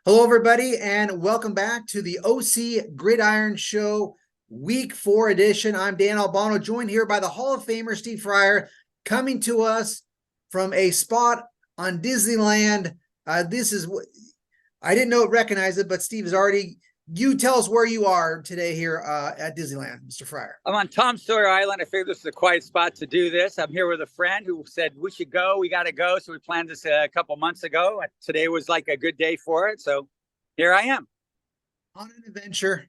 Hello, everybody, and welcome back to the OC Gridiron Show Week 4 edition. I'm Dan Albano, joined here by the Hall of Famer Steve Fryer, coming to us from a spot on Disneyland. I didn't recognize it, but Steve is already. You tell us where you are today here at Disneyland, Mr. Fryer. I'm on Tom Sawyer Island. I figured this is a quiet spot to do this. I'm here with a friend who said we should go. We got to go. So we planned this a couple months ago. Today was like a good day for it. So here I am. On an adventure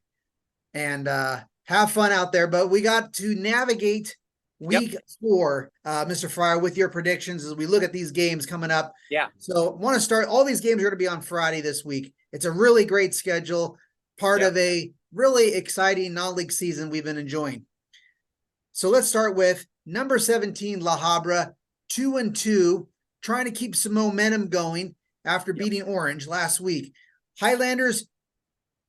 and have fun out there. But we got to navigate week 4, Mr. Fryer, with your predictions as we look at these games coming up. Yeah. So I want to start. All these games are going to be on Friday this week. It's a really great schedule. Part of a really exciting non-league season we've been enjoying. So let's start with number 17, La Habra, 2-2, trying to keep some momentum going after beating Orange last week. Highlanders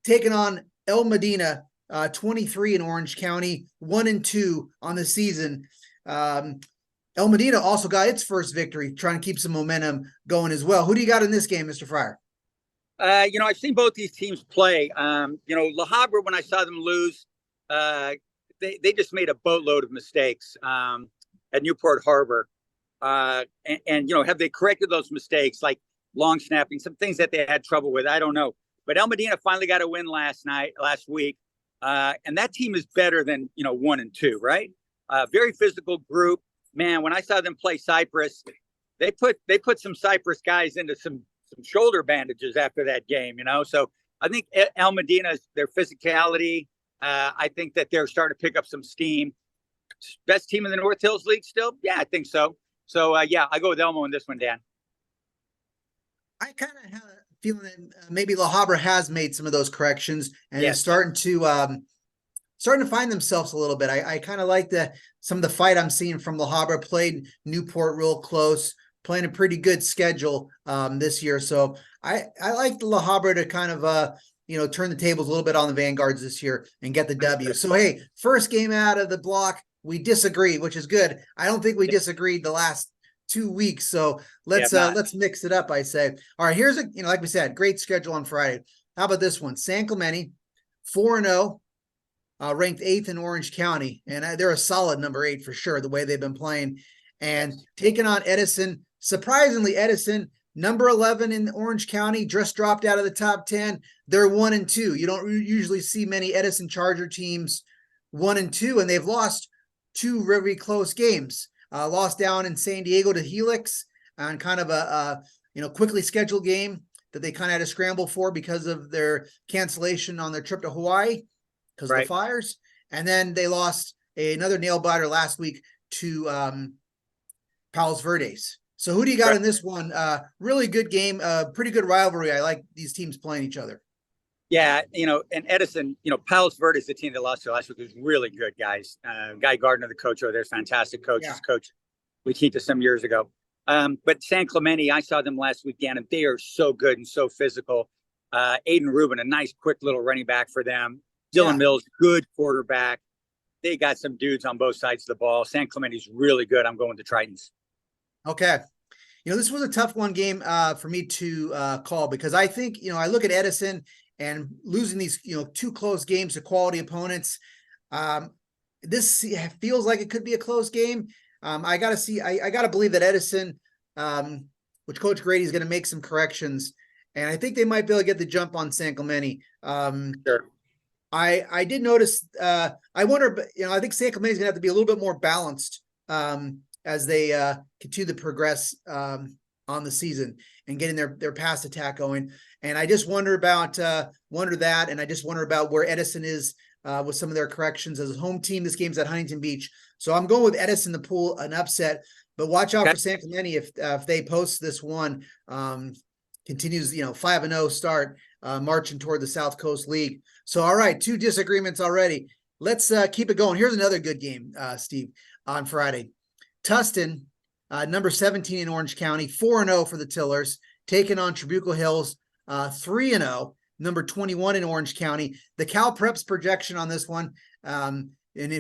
taking on El Modena, 23 in Orange County, 1-2 on the season. El Modena also got its first victory, trying to keep some momentum going as well. Who do you got in this game, Mr. Fryer? I've seen both these teams play. La Habra, when I saw them lose, they just made a boatload of mistakes at Newport Harbor. And have they corrected those mistakes, like long snapping, some things that they had trouble with? I don't know. But El Modena finally got a win last week. And that team is better than, 1 and 2, right? Very physical group. Man, when I saw them play Cyprus, they put some Cyprus guys into some shoulder bandages after that game, So I think El Modena, their physicality, I think that they're starting to pick up some steam. Best team in the North Hills League still? Yeah, I think so. So, I go with Elmo in this one, Dan. I kind of have a feeling that maybe La Habra has made some of those corrections and is starting to find themselves a little bit. I kind of like some of the fight I'm seeing from La Habra. Played Newport real close, playing a pretty good schedule this year. So I like La Habra to kind of, turn the tables a little bit on the Vanguards this year and get the W. So, hey, first game out of the block, we disagree, which is good. I don't think we disagreed the last 2 weeks. So let's mix it up, I say. All right, here's like we said, great schedule on Friday. How about this one? San Clemente, 4-0, ranked 8th in Orange County. And they're a solid number 8 for sure, the way they've been playing. And taking on Edison. Surprisingly, Edison, number 11 in Orange County, just dropped out of the top 10. They're 1-2. You don't usually see many Edison Charger teams 1-2, and they've lost 2 very close games. Lost down in San Diego to Helix on kind of a quickly scheduled game that they kind of had to scramble for because of their cancellation on their trip to Hawaii because of the fires. And then they lost another nail biter last week to Palos Verdes. So who do you got in this one? Really good game, pretty good rivalry. I like these teams playing each other. Yeah, and Edison, Palos Verdes, the team that lost to last week, was really good, guys. Guy Gardner, the coach over there, is fantastic coach. Yeah. Coach we teamed us some years ago. But San Clemente, I saw them last weekend, and they are so good and so physical. Aiden Rubin, a nice, quick little running back for them. Dylan Mills, good quarterback. They got some dudes on both sides of the ball. San Clemente's really good. I'm going with the Tritons. Okay. This was a tough one game for me to call because I think, I look at Edison and losing these, 2 close games to quality opponents. This feels like it could be a close game. I got to believe that Edison, which Coach Grady's going to make some corrections, and I think they might be able to get the jump on San Clemente. Sure. I did notice, I wonder, I think San Clemente's going to have to be a little bit more balanced as they continue to progress on the season and getting their pass attack going. And I just wonder about that, and I just wonder about where Edison is with some of their corrections as a home team. This game's at Huntington Beach, so I'm going with Edison to pull an upset. But watch out for San Clemente if they post this one. Continues 5-0 start, marching toward the South Coast League. So all right, 2 disagreements already. Let's keep it going. Here's another good game, Steve, on Friday. Tustin, number 17 in Orange County, 4-0 for the Tillers, taking on Trabuco Hills, 3-0, number 21 in Orange County. The Cal Preps projection on this one, and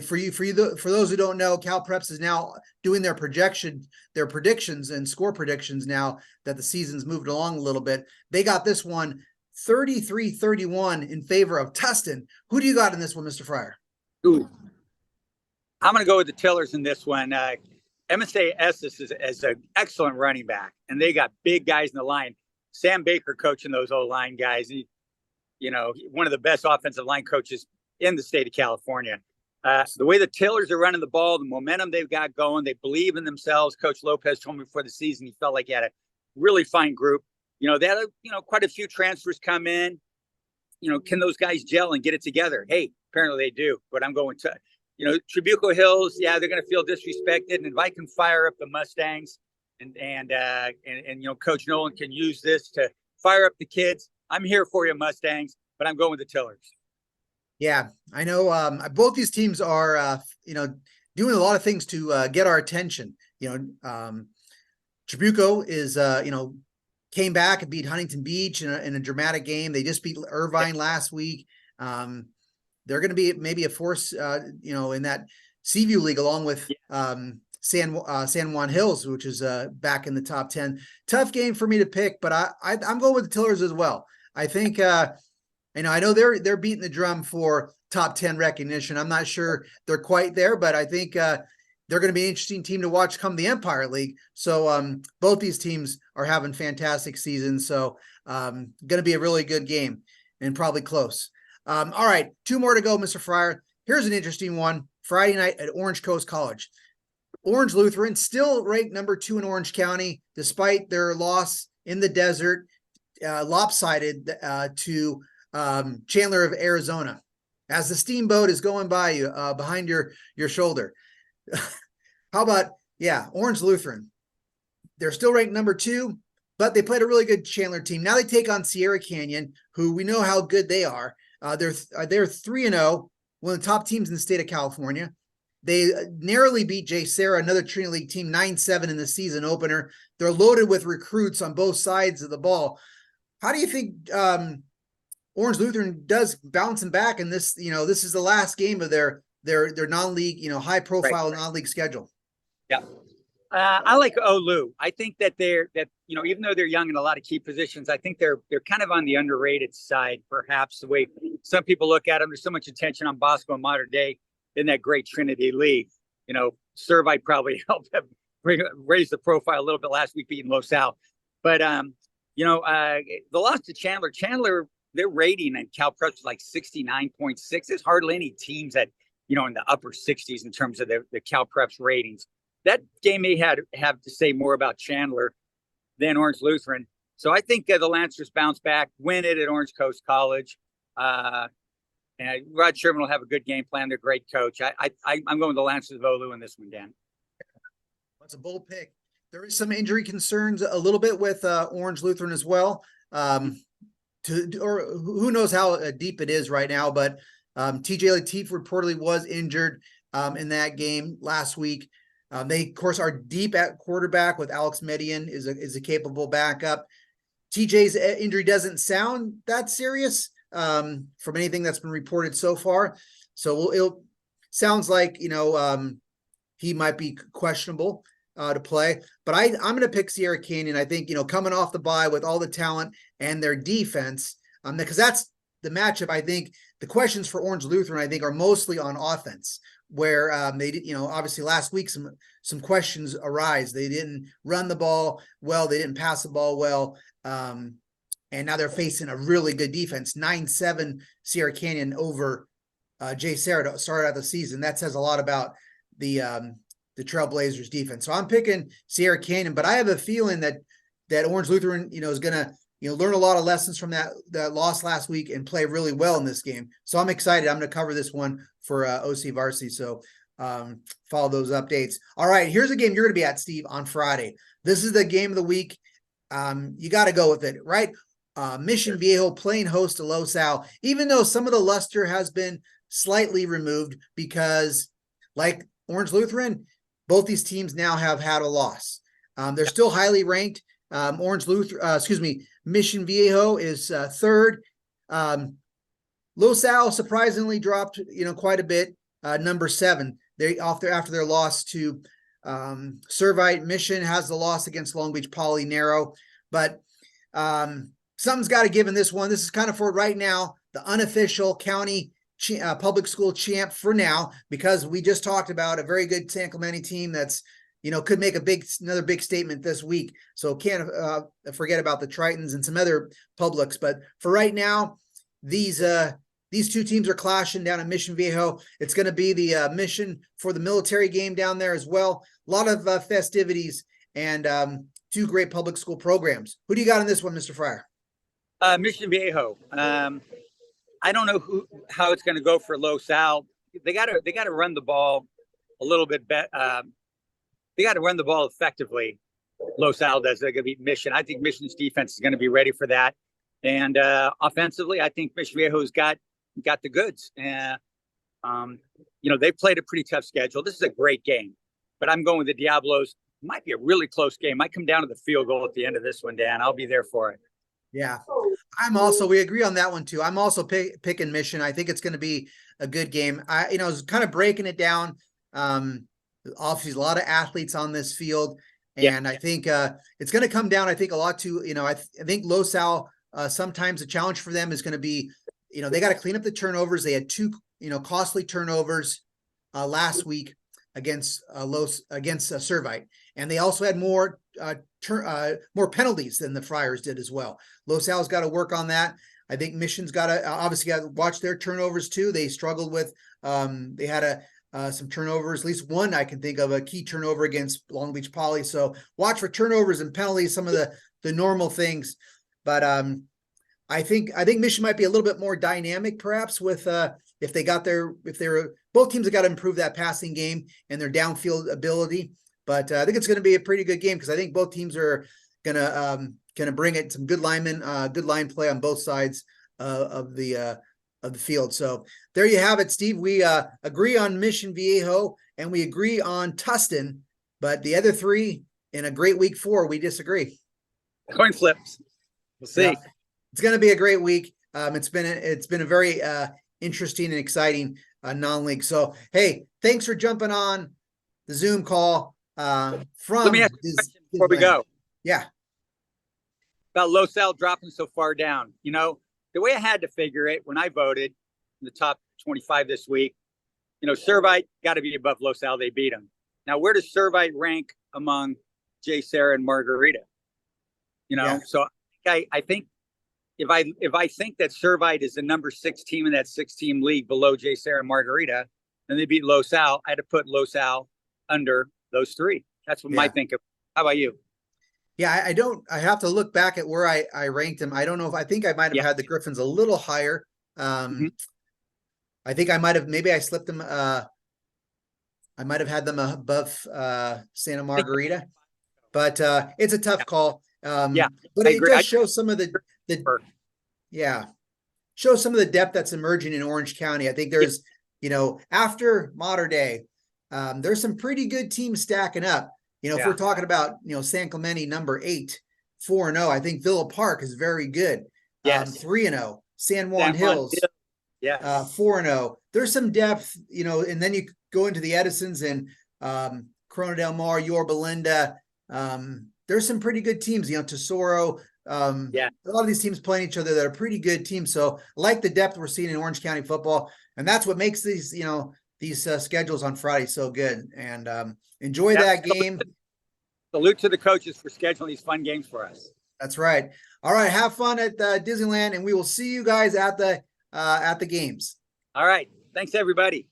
for those who don't know, Cal Preps is now doing their predictions and score predictions now that the season's moved along a little bit. They got this one 33-31 in favor of Tustin. Who do you got in this one, Mr. Fryer? Ooh, I'm going to go with the Tillers in this one. MSA is an excellent running back, and they got big guys in the line. Sam Baker coaching those O-line guys. One of the best offensive line coaches in the state of California. The way the Tillers are running the ball, the momentum they've got going, they believe in themselves. Coach Lopez told me before the season he felt like he had a really fine group. They had quite a few transfers come in. Can those guys gel and get it together? Hey, apparently they do. But I'm going to, Trabuco Hills. Yeah, they're going to feel disrespected. And if I can fire up the Mustangs, and Coach Nolan can use this to fire up the kids, I'm here for you, Mustangs. But I'm going with the Tillers. Yeah, I know. Both these teams are, doing a lot of things to get our attention. Trabuco is, came back and beat Huntington Beach in a dramatic game. They just beat Irvine last week. They're going to be maybe a force, in that Seaview League along with San Juan Hills, which is back in the top 10. Tough game for me to pick, but I'm going with the Tillers as well. I think. I know they're beating the drum for top 10 recognition. I'm not sure they're quite there, but I think they're going to be an interesting team to watch come the Empire League. So both these teams are having fantastic seasons. So going to be a really good game and probably close. All right, 2 more to go, Mr. Fryer. Here's an interesting one. Friday night at Orange Coast College. Orange Lutheran still ranked number 2 in Orange County, despite their loss in the desert, lopsided to Chandler of Arizona, as the steamboat is going by you behind your shoulder. How about Orange Lutheran? They're still ranked number 2, but they played a really good Chandler team. Now they take on Sierra Canyon, who we know how good they are. They're 3-0, one of the top teams in the state of California. They narrowly beat J. Sarah, another Trinity League team, 9-7 in the season opener. They're loaded with recruits on both sides of the ball. How do you think Orange Lutheran does bouncing back in this? This is the last game of their non-league, high profile non-league schedule. Yeah. I like Olu. I think that even though they're young in a lot of key positions, I think they're kind of on the underrated side, perhaps the way some people look at them. There's so much attention on Bosco in modern day in that great Trinity League. Servite probably helped them raise the profile a little bit last week beating Los Al. But, the loss to Chandler, their rating in Cal-Preps is like 69.6. There's hardly any teams that, in the upper 60s in terms of the Cal-Preps ratings. That game may have to say more about Chandler than Orange Lutheran. So I think the Lancers bounce back, win it at Orange Coast College. And Rod Sherman will have a good game plan. They're a great coach. I'm going with the Lancers of Olu in this one, Dan. That's a bold pick. There is some injury concerns a little bit with Orange Lutheran as well. Or who knows how deep it is right now, but TJ Lateef reportedly was injured in that game last week. They, of course, are deep at quarterback with Alex Median is a capable backup. TJ's injury doesn't sound that serious from anything that's been reported so far. So it sounds like, he might be questionable to play. But I'm going to pick Sierra Canyon. I think, coming off the bye with all the talent and their defense, because that's the matchup. I think the questions for Orange Lutheran, I think, are mostly on offense, where they did, obviously last week some questions arise. They didn't run the ball well. They didn't pass the ball well. And now they're facing a really good defense, 9-7 Sierra Canyon over J. Sarah to start out the season. That says a lot about the Trailblazers defense. So I'm picking Sierra Canyon, but I have a feeling that Orange Lutheran, is going to, learn a lot of lessons from that loss last week and play really well in this game. So I'm excited. I'm going to cover this one for OCVarsity. So follow those updates. All right, here's a game you're going to be at, Steve, on Friday. This is the game of the week. You got to go with it, right? Mission Viejo playing host to Los Al, even though some of the luster has been slightly removed because, like Orange Lutheran, both these teams now have had a loss. They're still highly ranked. Mission Viejo is third. Los Al surprisingly dropped, quite a bit. Number 7. They after their loss to Servite. Mission has the loss against Long Beach Poly narrow, but something's got to give in this one. This is kind of for right now, the unofficial county public school champ for now, because we just talked about a very good San Clemente team that's, could make another big statement this week. So can't forget about the Tritons and some other publics. But for right now, these two teams are clashing down in Mission Viejo. It's going to be the mission for the military game down there as well. A lot of festivities and two great public school programs. Who do you got in this one, Mr. Fryer? Mission Viejo. I don't know how it's going to go for Los Al. They got to run the ball a little bit better. They got to run the ball effectively. Los Al does. They're going to beat Mission. I think Mission's defense is going to be ready for that. And offensively, I think Mission Viejo's got the goods. And they've played a pretty tough schedule. This is a great game, but I'm going with the Diablos. Might be a really close game. Might come down to the field goal at the end of this one, Dan. I'll be there for it. Yeah, we agree on that one too. I'm also picking Mission. I think it's going to be a good game. I was kind of breaking it down. Obviously, a lot of athletes on this field, and I think it's going to come down. I think a lot to I think Los Al. Sometimes the challenge for them is going to be, they got to clean up the turnovers. They had two costly turnovers last week against Servite, and they also had more penalties than the Friars did as well. Los Al's got to work on that. I think Mission's got to watch their turnovers too. They struggled with they had some turnovers, at least one I can think of, a key turnover against Long Beach Poly. So watch for turnovers and penalties, some of the normal things. But I think Mission might be a little bit more dynamic, perhaps, with if both teams have got to improve that passing game and their downfield ability. But I think it's going to be a pretty good game because I think both teams are gonna bring it, some good linemen, good line play on both sides of the field. So there you have it, Steve. We agree on Mission Viejo and we agree on Tustin, but the other three in a great week 4, we disagree. Coin flips. We'll see. Yeah. It's going to be a great week. It's been a very interesting and exciting non-league. So, hey, thanks for jumping on the Zoom call from. Let me ask you a question before we go. Yeah. About Los Al dropping so far down. The way I had to figure it when I voted in the top 25 this week, Servite got to be above Los Al. They beat them. Now, where does Servite rank among J. Sarah and Margarita? So I think if I think that Servite is the number 6 team in that 6-team league below J. Sarah and Margarita, and they beat Los Al, I had to put Los Al under those 3. That's what I think of. How about you? Yeah, I have to look back at where I ranked them. I don't know I think I might have had the Griffins a little higher. I think maybe I slipped them. I might have had them above Santa Margarita, but it's a tough call. But it does show some of the show some of the depth that's emerging in Orange County. I think there's, after Mater Dei, there's some pretty good teams stacking up. If we're talking about, San Clemente, number 8, 4-0, I think Villa Park is very good. 3-0, San Juan Hills, 4-0. There's some depth, and then you go into the Edisons and Corona del Mar, Yorba Linda. There's some pretty good teams, Tesoro. A lot of these teams playing each other that are pretty good teams. So I like the depth we're seeing in Orange County football. And that's what makes these, these schedules on Friday so good. And enjoy that game. Salute to the coaches for scheduling these fun games for us. That's right. All right. Have fun at Disneyland, and we will see you guys at the games. All right. Thanks, everybody.